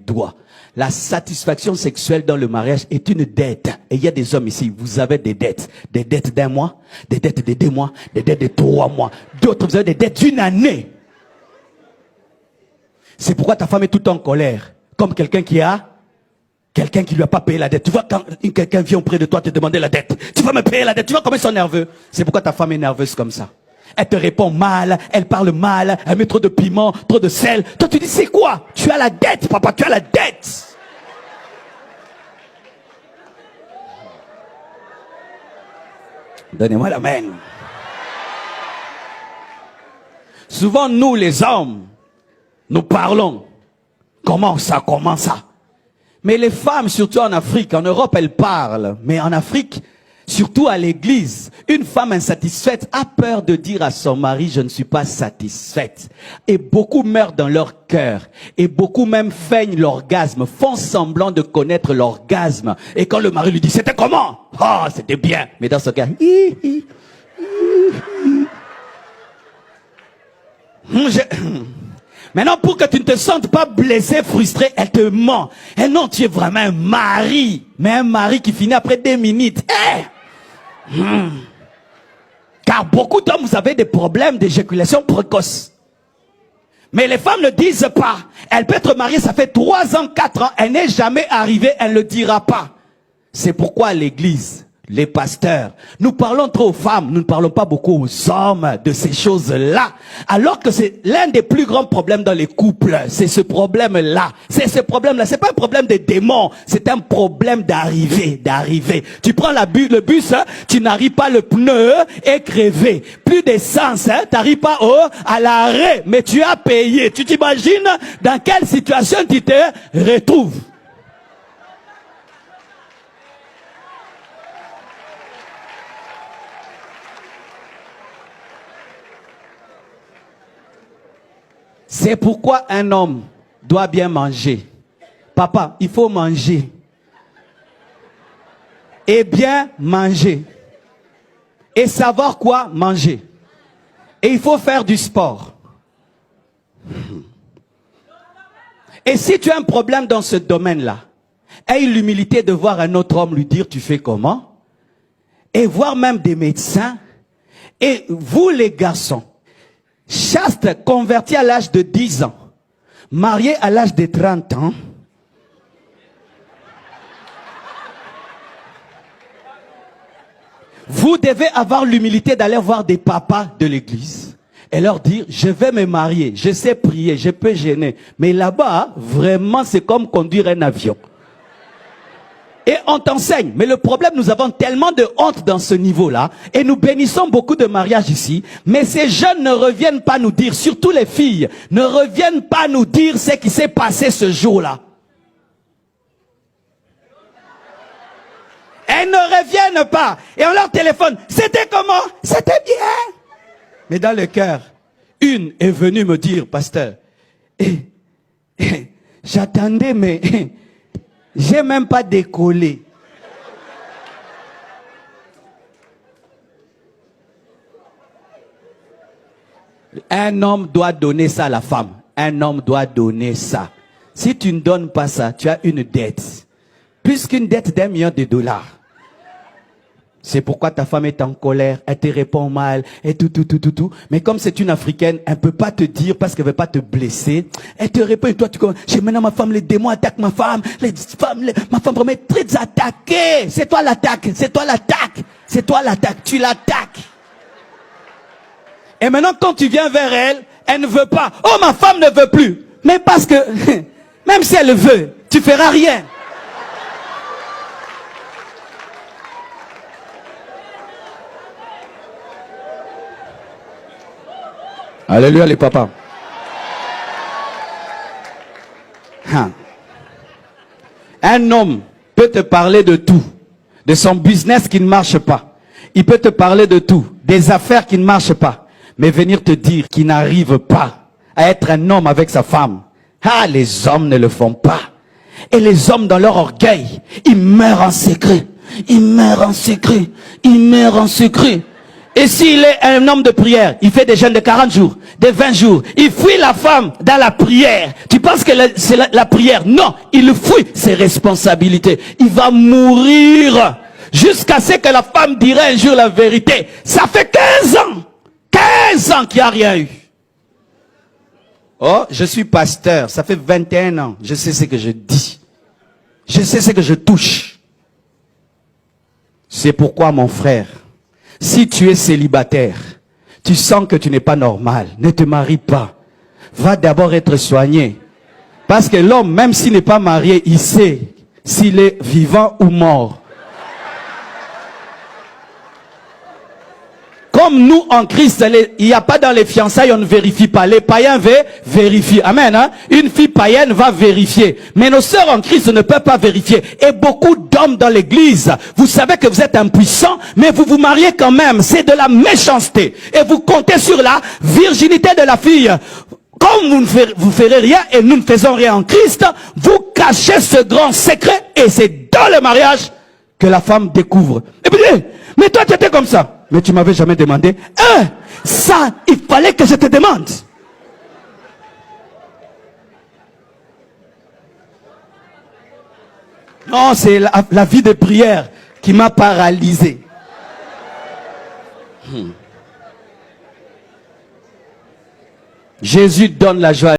doigts. La satisfaction sexuelle dans le mariage est une dette. Et il y a des hommes ici, vous avez des dettes. Des dettes d'1 mois, des dettes de 2 mois, des dettes de 3 mois. D'autres, vous avez des dettes d'1 année. C'est pourquoi ta femme est tout en colère. Comme quelqu'un qui lui a pas payé la dette. Tu vois, quand quelqu'un vient auprès de toi te demander la dette, tu vas me payer la dette. Tu vois comment ils sont nerveux. C'est pourquoi ta femme est nerveuse comme ça. Elle te répond mal, elle parle mal, elle met trop de piment, trop de sel. Toi, tu dis, c'est quoi? Tu as la dette, papa, tu as la dette. Donnez-moi la main. Souvent, nous, les hommes, nous parlons. Comment ça? Mais les femmes, surtout en Afrique, en Europe, elles parlent. Mais en Afrique, surtout à l'église, une femme insatisfaite a peur de dire à son mari, je ne suis pas satisfaite. Et beaucoup meurent dans leur cœur. Et beaucoup même feignent l'orgasme, font semblant de connaître l'orgasme. Et quand le mari lui dit, c'était comment? Ah, c'était bien. Mais dans ce cas, Maintenant, pour que tu ne te sentes pas blessé, frustré, elle te ment. Et non, tu es vraiment un mari. Mais un mari qui finit après 2 minutes. Car beaucoup d'hommes, vous avez des problèmes d'éjaculation précoce. Mais les femmes ne disent pas. Elle peut être mariée, ça fait 3 ans, 4 ans. Elle n'est jamais arrivée, elle ne le dira pas. C'est pourquoi l'église, les pasteurs, nous parlons trop aux femmes, nous ne parlons pas beaucoup aux hommes de ces choses-là. Alors que c'est l'un des plus grands problèmes dans les couples. C'est ce problème-là. C'est ce problème-là. C'est pas un problème de démons. C'est un problème d'arriver. Tu prends le bus, hein, tu n'arrives pas, le pneu est crevé. Plus d'essence, hein, tu n'arrives pas à l'arrêt, mais tu as payé. Tu t'imagines dans quelle situation tu te retrouves? C'est pourquoi un homme doit bien manger. Papa, il faut manger. Et bien manger. Et savoir quoi manger. Et il faut faire du sport. Et si tu as un problème dans ce domaine-là, aie l'humilité de voir un autre homme lui dire tu fais comment. Et voir même des médecins. Et vous les garçons, chaste, converti à l'âge de 10 ans, marié à l'âge de 30 ans, vous devez avoir l'humilité d'aller voir des papas de l'église et leur dire, je vais me marier, je sais prier, je peux gêner, mais là-bas, vraiment, c'est comme conduire un avion. Et on t'enseigne. Mais le problème, nous avons tellement de honte dans ce niveau-là. Et nous bénissons beaucoup de mariages ici. Mais ces jeunes ne reviennent pas nous dire, surtout les filles, ne reviennent pas nous dire ce qui s'est passé ce jour-là. Elles ne reviennent pas. Et on leur téléphone. C'était comment? C'était bien. Mais dans le cœur, une est venue me dire, pasteur, j'attendais, mais j'ai même pas décollé. Un homme doit donner ça à la femme. Un homme doit donner ça. Si tu ne donnes pas ça, tu as une dette. Plus qu'une dette d'1 million de dollars. C'est pourquoi ta femme est en colère, elle te répond mal, et tout. Mais comme c'est une Africaine, elle ne peut pas te dire parce qu'elle ne veut pas te blesser. Elle te répond, et toi tu commences, j'ai maintenant ma femme, les démons attaquent ma femme, ma femme vraiment est très attaquée. C'est toi l'attaque, tu l'attaques. Et maintenant quand tu viens vers elle, elle ne veut pas. Oh, ma femme ne veut plus. Mais parce que, même si elle veut, tu feras rien. Alléluia les papas. Un homme peut te parler de tout. De son business qui ne marche pas. Il peut te parler de tout. Des affaires qui ne marchent pas. Mais venir te dire qu'il n'arrive pas à être un homme avec sa femme. Ah, les hommes ne le font pas. Et les hommes dans leur orgueil, ils meurent en secret. Ils meurent en secret. Et s'il est un homme de prière, il fait des jeûnes de 40 jours, de 20 jours. Il fuit la femme dans la prière. Tu penses que c'est la prière? Non, il fuit ses responsabilités. Il va mourir jusqu'à ce que la femme dirait un jour la vérité. Ça fait 15 ans qu'il n'y a rien eu. Oh, je suis pasteur, ça fait 21 ans. Je sais ce que je dis. Je sais ce que je touche. C'est pourquoi, mon frère, si tu es célibataire, tu sens que tu n'es pas normal, ne te marie pas. Va d'abord être soigné. Parce que l'homme, même s'il n'est pas marié, il sait s'il est vivant ou mort. Comme nous, en Christ, il n'y a pas dans les fiançailles, on ne vérifie pas. Les païens vérifient. Amen. Hein? Une fille païenne va vérifier. Mais nos sœurs en Christ ne peuvent pas vérifier. Et beaucoup d'hommes dans l'église, vous savez que vous êtes impuissants, mais vous vous mariez quand même. C'est de la méchanceté. Et vous comptez sur la virginité de la fille. Comme vous ferez rien et nous ne faisons rien en Christ, vous cachez ce grand secret et c'est dans le mariage que la femme découvre. Et puis, mais toi tu étais comme ça. Mais tu m'avais jamais demandé. Ça, il fallait que je te demande. Non, c'est la vie de prière qui m'a paralysé. Jésus donne la joie.